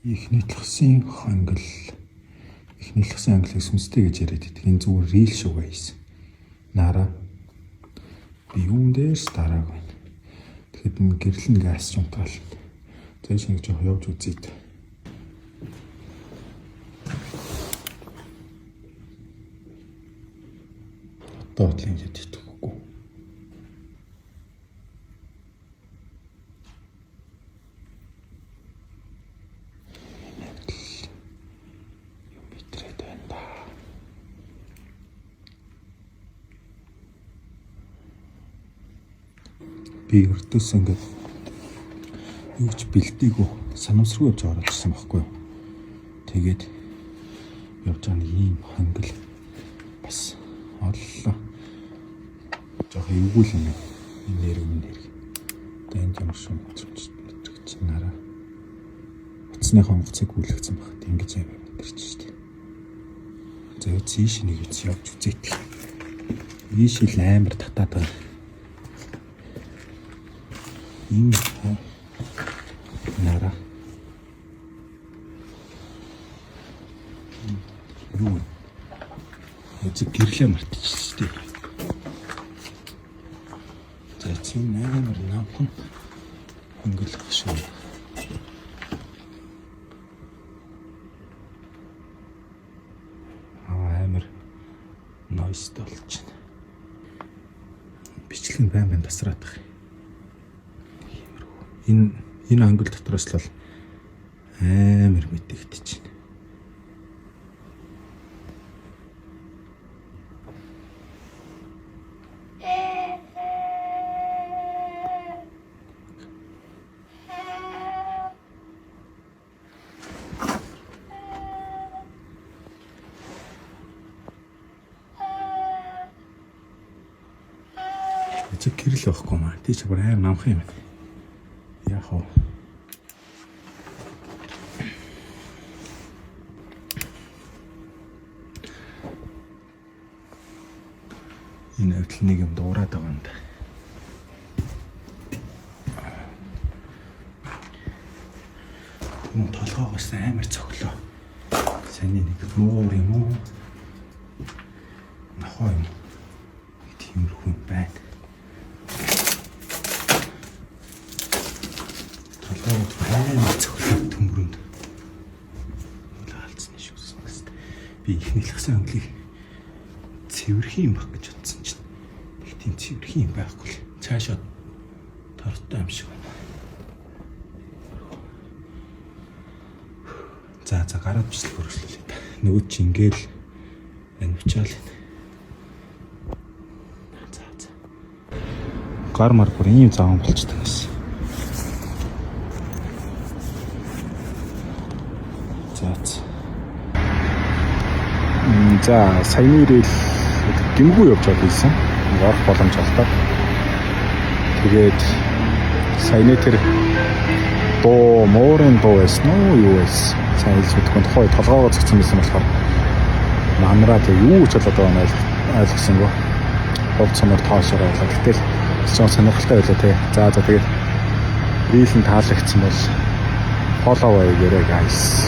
Ихний талхсан хангал. Ихний талхсан хангал сүнстэй гэж яриад байдаг. Энэ зүгээр рил шүү guys. Нара. Би юун дээрс дарааг байна. Тэгэхэд энэ гэрлэн газ ч унтаал. Зэш нэг жоох явж үзье. Доотлын хэд итгэхгүй. Юм битрээд байна да. Би өртөөс ингээд юу ч бэлдээгүй санамсргүй явж ороод ирсэн байхгүй юу. Тэгээд явж байгаа нэг ийм хангал бас оллоо. Жохо эвгүй л юм. Энэ нэр. Тэнд юм шиг мэдрэгч нараа. Утасныхаа онгоцыг гүйлгцэн багт ингэж аваа мэдэрч штэ. За юу цэш нэг үз явж үзээт. Ийш л амар татаад байгаа. Ийм нараа. Юу? Эцэг гэрлээ мартчихжээ. За эцэг амар намхан хөнгөлөх шүү. Амар нойс толч. Бичлэг байн тасраад байгаа. Энэ англ дотроос л амар мэдэгдэж байна. Эцэг гэрэл байхгүй маа. Тий ч бүр аим намхан юм. Яг уу. Энэ хэвлэл нэг юм дуурайд байгаа юм да. Мөн толгоогоос амар цоглоо. Саний нэг муур юм уу? Нахаа юм. Тиймэрхүү байна. Толгоогоос цоглоо төмөрөнд. Лаалцны шүүсэн баста. Би их нэлхсэн англиг цэвэрхэн юм баг гэж бодсон чинь. Нэг тийм цэвэрхэн юм байхгүй л цаашаа тортой юм шиг байна. За гараад бичлэг хөргөжлүүлээ та. Нөгөө чи ингээл анивчаал. За. Гар мар бүр ийм заан болчихсон гэсэн. За саяны ирэл гимгүү явж байгаа байсан. Орох боломж олдоо. Тэгээд саяны тэр дуу моорын дуу байсан уу юу байсан? Сайн хэлбэтгэн тухай толгоогоо зөгцсөн байсан болохоор манараа тэг юу ч болоод байгаа нь ойлгосонгүй. Хувц сонор тоошоор байлаа. Гэтэл ч сонирхолтой байлаа те. За тэгээд дийлэн таалагдсан бол follow хийгээрэй guys.